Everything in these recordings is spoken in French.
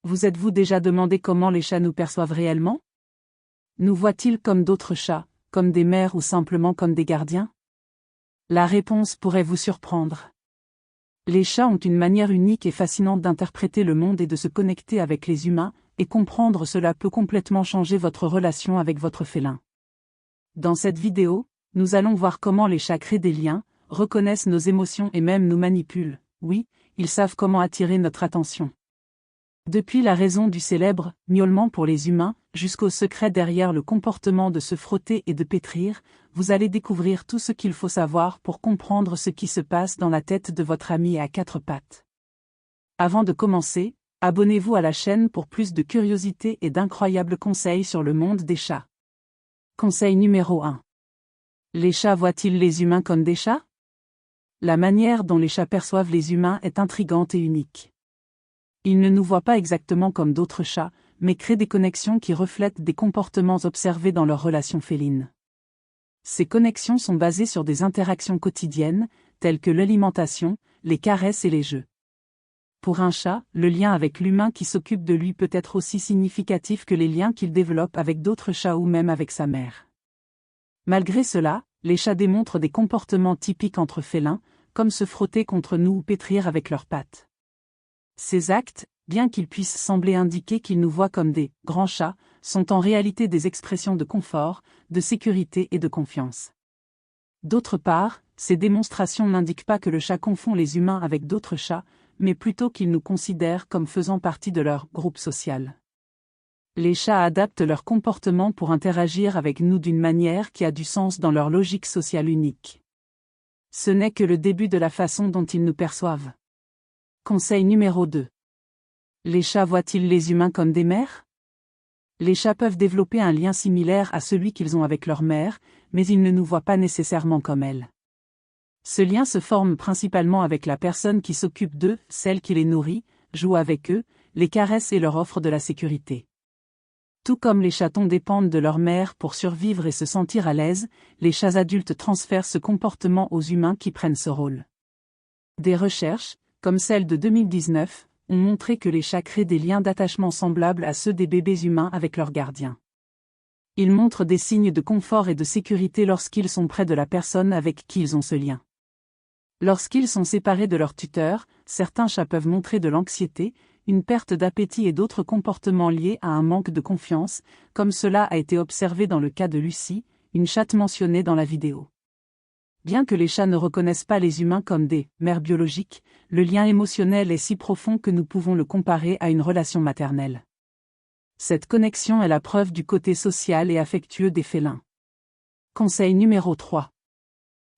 Vous êtes-vous déjà demandé comment les chats nous perçoivent réellement? Nous voient-ils comme d'autres chats, comme des mères ou simplement comme des gardiens? La réponse pourrait vous surprendre. Les chats ont une manière unique et fascinante d'interpréter le monde et de se connecter avec les humains, et comprendre cela peut complètement changer votre relation avec votre félin. Dans cette vidéo, nous allons voir comment les chats créent des liens, reconnaissent nos émotions et même nous manipulent. Oui, ils savent comment attirer notre attention. Depuis la raison du célèbre « miaulement pour les humains » jusqu'au secret derrière le comportement de se frotter et de pétrir, vous allez découvrir tout ce qu'il faut savoir pour comprendre ce qui se passe dans la tête de votre ami à quatre pattes. Avant de commencer, abonnez-vous à la chaîne pour plus de curiosité et d'incroyables conseils sur le monde des chats. Conseil numéro 1. Les chats voient-ils les humains comme des chats? La manière dont les chats perçoivent les humains est intrigante et unique. Ils ne nous voient pas exactement comme d'autres chats, mais créent des connexions qui reflètent des comportements observés dans leurs relations félines. Ces connexions sont basées sur des interactions quotidiennes, telles que l'alimentation, les caresses et les jeux. Pour un chat, le lien avec l'humain qui s'occupe de lui peut être aussi significatif que les liens qu'il développe avec d'autres chats ou même avec sa mère. Malgré cela, les chats démontrent des comportements typiques entre félins, comme se frotter contre nous ou pétrir avec leurs pattes. Ces actes, bien qu'ils puissent sembler indiquer qu'ils nous voient comme des « grands chats », sont en réalité des expressions de confort, de sécurité et de confiance. D'autre part, ces démonstrations n'indiquent pas que le chat confond les humains avec d'autres chats, mais plutôt qu'il nous considère comme faisant partie de leur groupe social. Les chats adaptent leur comportement pour interagir avec nous d'une manière qui a du sens dans leur logique sociale unique. Ce n'est que le début de la façon dont ils nous perçoivent. Conseil numéro 2. Les chats voient-ils les humains comme des mères? Les chats peuvent développer un lien similaire à celui qu'ils ont avec leur mère, mais ils ne nous voient pas nécessairement comme elle. Ce lien se forme principalement avec la personne qui s'occupe d'eux, celle qui les nourrit, joue avec eux, les caresse et leur offre de la sécurité. Tout comme les chatons dépendent de leur mère pour survivre et se sentir à l'aise, les chats adultes transfèrent ce comportement aux humains qui prennent ce rôle. Des recherches, comme celle de 2019, ont montré que les chats créent des liens d'attachement semblables à ceux des bébés humains avec leurs gardiens. Ils montrent des signes de confort et de sécurité lorsqu'ils sont près de la personne avec qui ils ont ce lien. Lorsqu'ils sont séparés de leur tuteur, certains chats peuvent montrer de l'anxiété, une perte d'appétit et d'autres comportements liés à un manque de confiance, comme cela a été observé dans le cas de Lucie, une chatte mentionnée dans la vidéo. Bien que les chats ne reconnaissent pas les humains comme des mères biologiques, le lien émotionnel est si profond que nous pouvons le comparer à une relation maternelle. Cette connexion est la preuve du côté social et affectueux des félins. Conseil numéro 3.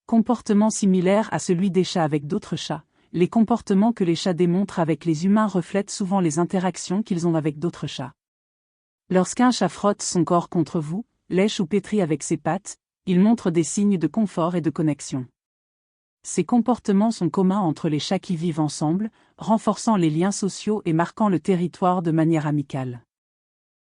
Comportement similaire à celui des chats avec d'autres chats. Les comportements que les chats démontrent avec les humains reflètent souvent les interactions qu'ils ont avec d'autres chats. Lorsqu'un chat frotte son corps contre vous, lèche ou pétrit avec ses pattes, il montre des signes de confort et de connexion. Ces comportements sont communs entre les chats qui vivent ensemble, renforçant les liens sociaux et marquant le territoire de manière amicale.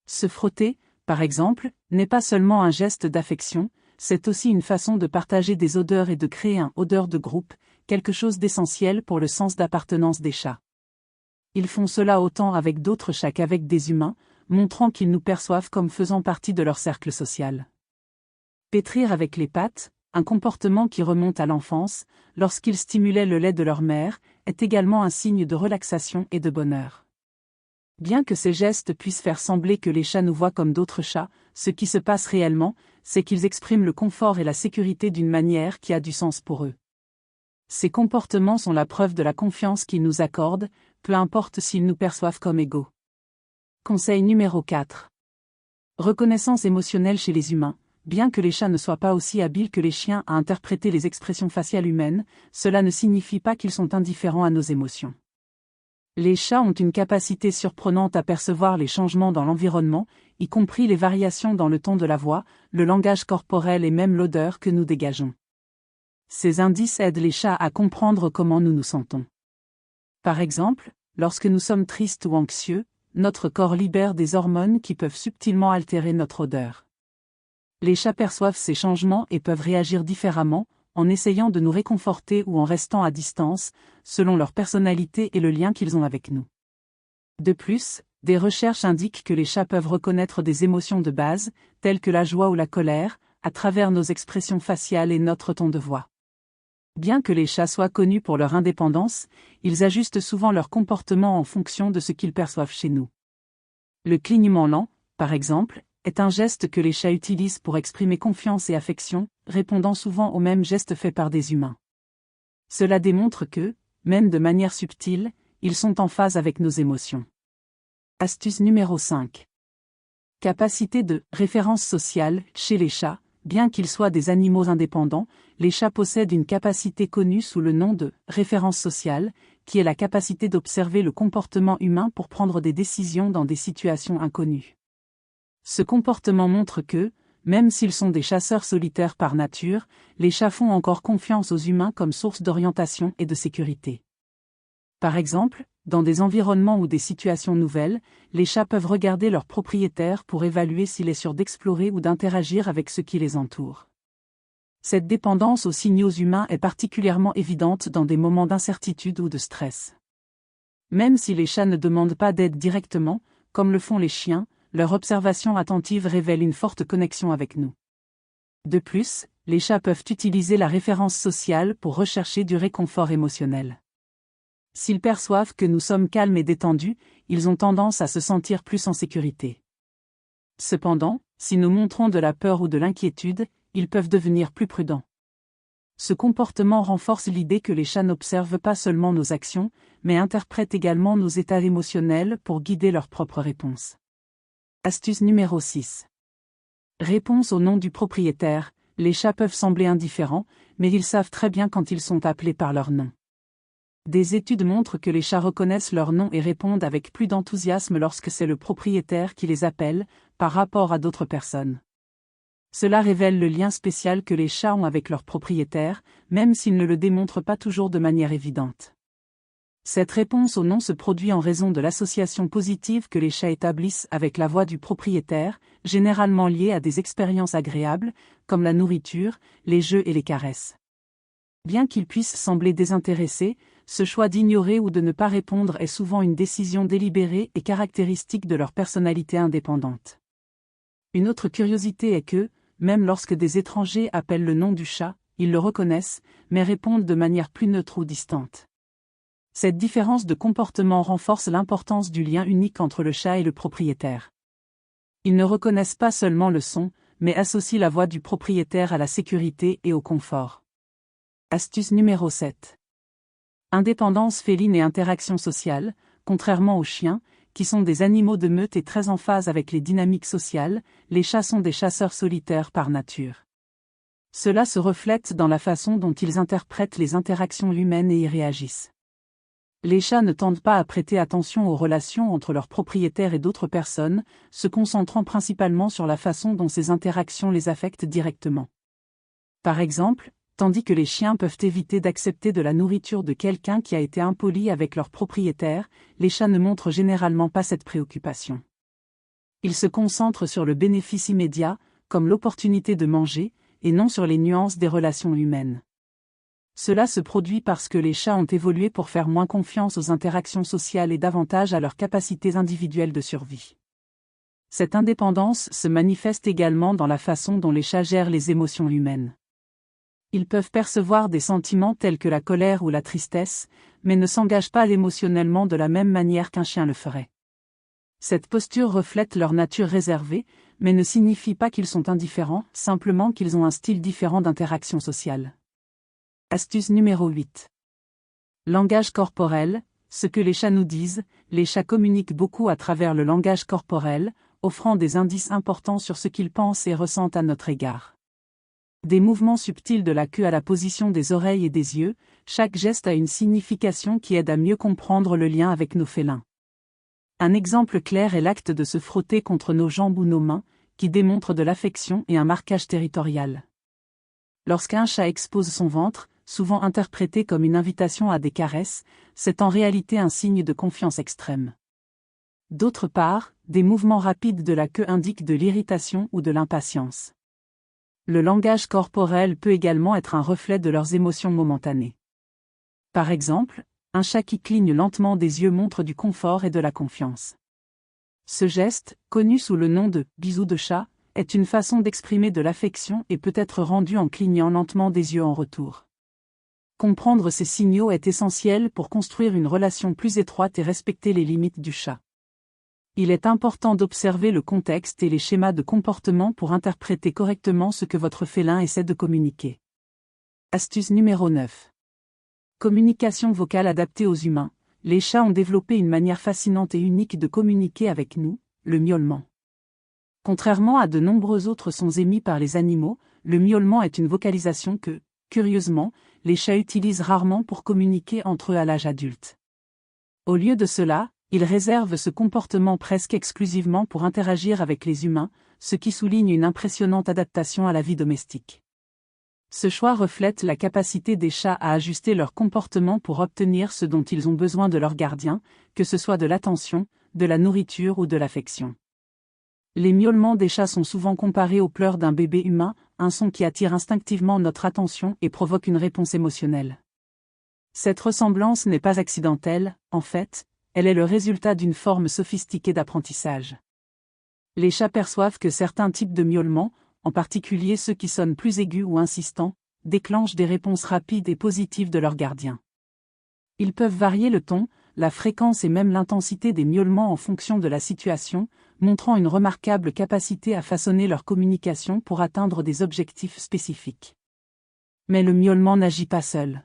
Se frotter, par exemple, n'est pas seulement un geste d'affection, c'est aussi une façon de partager des odeurs et de créer un odeur de groupe, quelque chose d'essentiel pour le sens d'appartenance des chats. Ils font cela autant avec d'autres chats qu'avec des humains, montrant qu'ils nous perçoivent comme faisant partie de leur cercle social. Pétrir avec les pattes, un comportement qui remonte à l'enfance, lorsqu'ils stimulaient le lait de leur mère, est également un signe de relaxation et de bonheur. Bien que ces gestes puissent faire sembler que les chats nous voient comme d'autres chats, ce qui se passe réellement, c'est qu'ils expriment le confort et la sécurité d'une manière qui a du sens pour eux. Ces comportements sont la preuve de la confiance qu'ils nous accordent, peu importe s'ils nous perçoivent comme égaux. Conseil numéro 4. Reconnaissance émotionnelle chez les humains. Bien que les chats ne soient pas aussi habiles que les chiens à interpréter les expressions faciales humaines, cela ne signifie pas qu'ils sont indifférents à nos émotions. Les chats ont une capacité surprenante à percevoir les changements dans l'environnement, y compris les variations dans le ton de la voix, le langage corporel et même l'odeur que nous dégageons. Ces indices aident les chats à comprendre comment nous nous sentons. Par exemple, lorsque nous sommes tristes ou anxieux, notre corps libère des hormones qui peuvent subtilement altérer notre odeur. Les chats perçoivent ces changements et peuvent réagir différemment, en essayant de nous réconforter ou en restant à distance, selon leur personnalité et le lien qu'ils ont avec nous. De plus, Des recherches indiquent que les chats peuvent reconnaître des émotions de base, telles que la joie ou la colère, à travers nos expressions faciales et notre ton de voix. Bien que les chats soient connus pour leur indépendance, ils ajustent souvent leur comportement en fonction de ce qu'ils perçoivent chez nous. Le clignement lent, par exemple, est un geste que les chats utilisent pour exprimer confiance et affection, répondant souvent aux mêmes gestes faits par des humains. Cela démontre que, même de manière subtile, ils sont en phase avec nos émotions. Astuce numéro 5. Capacité de référence sociale chez les chats. Bien qu'ils soient des animaux indépendants, les chats possèdent une capacité connue sous le nom de référence sociale, qui est la capacité d'observer le comportement humain pour prendre des décisions dans des situations inconnues. Ce comportement montre que, même s'ils sont des chasseurs solitaires par nature, les chats font encore confiance aux humains comme source d'orientation et de sécurité. Par exemple, dans des environnements ou des situations nouvelles, les chats peuvent regarder leur propriétaire pour évaluer s'il est sûr d'explorer ou d'interagir avec ce qui les entoure. Cette dépendance aux signaux humains est particulièrement évidente dans des moments d'incertitude ou de stress. Même si les chats ne demandent pas d'aide directement, comme le font les chiens, leur observation attentive révèle une forte connexion avec nous. De plus, les chats peuvent utiliser la référence sociale pour rechercher du réconfort émotionnel. S'ils perçoivent que nous sommes calmes et détendus, ils ont tendance à se sentir plus en sécurité. Cependant, si nous montrons de la peur ou de l'inquiétude, ils peuvent devenir plus prudents. Ce comportement renforce l'idée que les chats n'observent pas seulement nos actions, mais interprètent également nos états émotionnels pour guider leurs propres réponses. Astuce numéro 6. Réponse au nom du propriétaire. Les chats peuvent sembler indifférents, mais ils savent très bien quand ils sont appelés par leur nom. Des études montrent que les chats reconnaissent leur nom et répondent avec plus d'enthousiasme lorsque c'est le propriétaire qui les appelle, par rapport à d'autres personnes. Cela révèle le lien spécial que les chats ont avec leur propriétaire, même s'ils ne le démontrent pas toujours de manière évidente. Cette réponse au nom se produit en raison de l'association positive que les chats établissent avec la voix du propriétaire, généralement liée à des expériences agréables, comme la nourriture, les jeux et les caresses. Bien qu'ils puissent sembler désintéressés, ce choix d'ignorer ou de ne pas répondre est souvent une décision délibérée et caractéristique de leur personnalité indépendante. Une autre curiosité est que, même lorsque des étrangers appellent le nom du chat, ils le reconnaissent, mais répondent de manière plus neutre ou distante. Cette différence de comportement renforce l'importance du lien unique entre le chat et le propriétaire. Ils ne reconnaissent pas seulement le son, mais associent la voix du propriétaire à la sécurité et au confort. Astuce numéro 7. Indépendance féline et interaction sociale. Contrairement aux chiens, qui sont des animaux de meute et très en phase avec les dynamiques sociales, les chats sont des chasseurs solitaires par nature. Cela se reflète dans la façon dont ils interprètent les interactions humaines et y réagissent. Les chats ne tendent pas à prêter attention aux relations entre leurs propriétaires et d'autres personnes, se concentrant principalement sur la façon dont ces interactions les affectent directement. Par exemple, tandis que les chiens peuvent éviter d'accepter de la nourriture de quelqu'un qui a été impoli avec leur propriétaire, les chats ne montrent généralement pas cette préoccupation. Ils se concentrent sur le bénéfice immédiat, comme l'opportunité de manger, et non sur les nuances des relations humaines. Cela se produit parce que les chats ont évolué pour faire moins confiance aux interactions sociales et davantage à leurs capacités individuelles de survie. Cette indépendance se manifeste également dans la façon dont les chats gèrent les émotions humaines. Ils peuvent percevoir des sentiments tels que la colère ou la tristesse, mais ne s'engagent pas émotionnellement de la même manière qu'un chien le ferait. Cette posture reflète leur nature réservée, mais ne signifie pas qu'ils sont indifférents, simplement qu'ils ont un style différent d'interaction sociale. Astuce numéro 8. Langage corporel. Ce que les chats nous disent, les chats communiquent beaucoup à travers le langage corporel, offrant des indices importants sur ce qu'ils pensent et ressentent à notre égard. Des mouvements subtils de la queue à la position des oreilles et des yeux, chaque geste a une signification qui aide à mieux comprendre le lien avec nos félins. Un exemple clair est l'acte de se frotter contre nos jambes ou nos mains, qui démontre de l'affection et un marquage territorial. Lorsqu'un chat expose son ventre, souvent interprété comme une invitation à des caresses, c'est en réalité un signe de confiance extrême. D'autre part, des mouvements rapides de la queue indiquent de l'irritation ou de l'impatience. Le langage corporel peut également être un reflet de leurs émotions momentanées. Par exemple, un chat qui cligne lentement des yeux montre du confort et de la confiance. Ce geste, connu sous le nom de « bisou de chat », est une façon d'exprimer de l'affection et peut être rendu en clignant lentement des yeux en retour. Comprendre ces signaux est essentiel pour construire une relation plus étroite et respecter les limites du chat. Il est important d'observer le contexte et les schémas de comportement pour interpréter correctement ce que votre félin essaie de communiquer. Astuce numéro 9. Communication vocale adaptée aux humains. Les chats ont développé une manière fascinante et unique de communiquer avec nous, le miaulement. Contrairement à de nombreux autres sons émis par les animaux, le miaulement est une vocalisation que, curieusement, les chats utilisent rarement pour communiquer entre eux à l'âge adulte. Au lieu de cela, ils réservent ce comportement presque exclusivement pour interagir avec les humains, ce qui souligne une impressionnante adaptation à la vie domestique. Ce choix reflète la capacité des chats à ajuster leur comportement pour obtenir ce dont ils ont besoin de leur gardien, que ce soit de l'attention, de la nourriture ou de l'affection. Les miaulements des chats sont souvent comparés aux pleurs d'un bébé humain, un son qui attire instinctivement notre attention et provoque une réponse émotionnelle. Cette ressemblance n'est pas accidentelle, en fait, elle est le résultat d'une forme sophistiquée d'apprentissage. Les chats perçoivent que certains types de miaulements, en particulier ceux qui sonnent plus aigus ou insistants, déclenchent des réponses rapides et positives de leur gardien. Ils peuvent varier le ton, la fréquence et même l'intensité des miaulements en fonction de la situation, montrant une remarquable capacité à façonner leur communication pour atteindre des objectifs spécifiques. Mais le miaulement n'agit pas seul.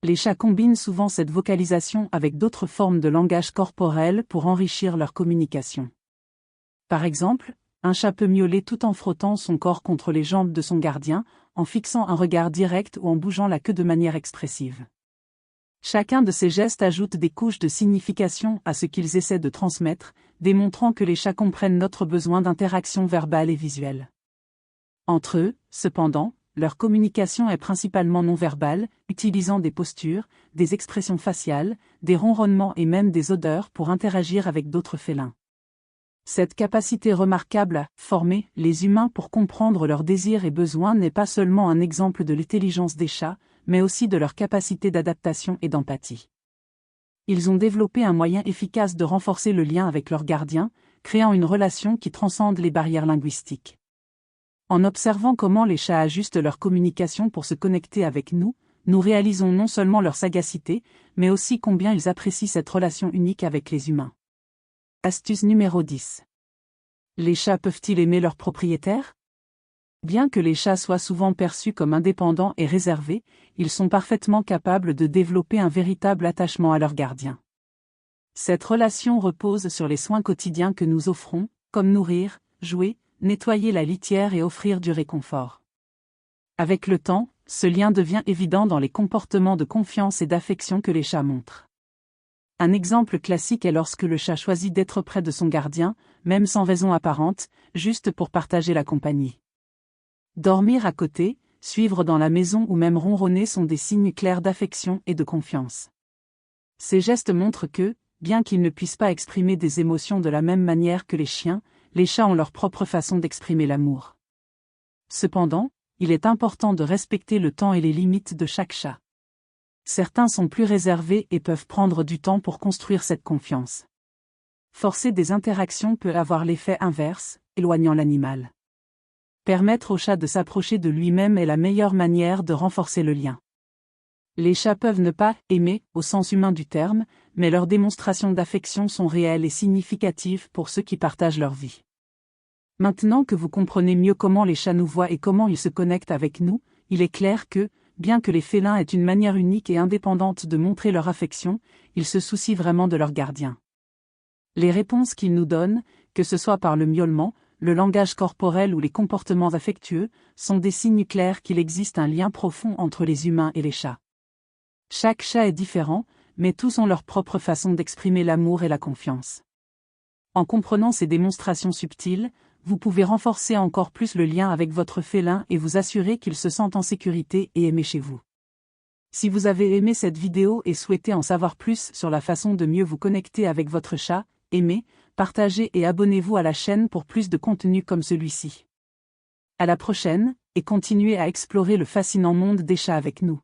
Les chats combinent souvent cette vocalisation avec d'autres formes de langage corporel pour enrichir leur communication. Par exemple, un chat peut miauler tout en frottant son corps contre les jambes de son gardien, en fixant un regard direct ou en bougeant la queue de manière expressive. Chacun de ces gestes ajoute des couches de signification à ce qu'ils essaient de transmettre, démontrant que les chats comprennent notre besoin d'interaction verbale et visuelle. Entre eux, cependant, leur communication est principalement non-verbale, utilisant des postures, des expressions faciales, des ronronnements et même des odeurs pour interagir avec d'autres félins. Cette capacité remarquable à former les humains pour comprendre leurs désirs et besoins n'est pas seulement un exemple de l'intelligence des chats, mais aussi de leur capacité d'adaptation et d'empathie. Ils ont développé un moyen efficace de renforcer le lien avec leur gardien, créant une relation qui transcende les barrières linguistiques. En observant comment les chats ajustent leur communication pour se connecter avec nous, nous réalisons non seulement leur sagacité, mais aussi combien ils apprécient cette relation unique avec les humains. Astuce numéro 10. Les chats peuvent-ils aimer leurs propriétaires ? Bien que les chats soient souvent perçus comme indépendants et réservés, ils sont parfaitement capables de développer un véritable attachement à leur gardien. Cette relation repose sur les soins quotidiens que nous offrons, comme nourrir, jouer, nettoyer la litière et offrir du réconfort. Avec le temps, ce lien devient évident dans les comportements de confiance et d'affection que les chats montrent. Un exemple classique est lorsque le chat choisit d'être près de son gardien, même sans raison apparente, juste pour partager la compagnie. Dormir à côté, suivre dans la maison ou même ronronner sont des signes clairs d'affection et de confiance. Ces gestes montrent que, bien qu'ils ne puissent pas exprimer des émotions de la même manière que les chiens, les chats ont leur propre façon d'exprimer l'amour. Cependant, il est important de respecter le temps et les limites de chaque chat. Certains sont plus réservés et peuvent prendre du temps pour construire cette confiance. Forcer des interactions peut avoir l'effet inverse, éloignant l'animal. Permettre au chat de s'approcher de lui-même est la meilleure manière de renforcer le lien. Les chats peuvent ne pas aimer, au sens humain du terme, mais leurs démonstrations d'affection sont réelles et significatives pour ceux qui partagent leur vie. Maintenant que vous comprenez mieux comment les chats nous voient et comment ils se connectent avec nous, il est clair que, bien que les félins aient une manière unique et indépendante de montrer leur affection, ils se soucient vraiment de leur gardien. Les réponses qu'ils nous donnent, que ce soit par le miaulement, le langage corporel ou les comportements affectueux, sont des signes clairs qu'il existe un lien profond entre les humains et les chats. Chaque chat est différent, mais tous ont leur propre façon d'exprimer l'amour et la confiance. En comprenant ces démonstrations subtiles, vous pouvez renforcer encore plus le lien avec votre félin et vous assurer qu'il se sent en sécurité et aimé chez vous. Si vous avez aimé cette vidéo et souhaitez en savoir plus sur la façon de mieux vous connecter avec votre chat, aimez, partagez et abonnez-vous à la chaîne pour plus de contenu comme celui-ci. À la prochaine, et continuez à explorer le fascinant monde des chats avec nous.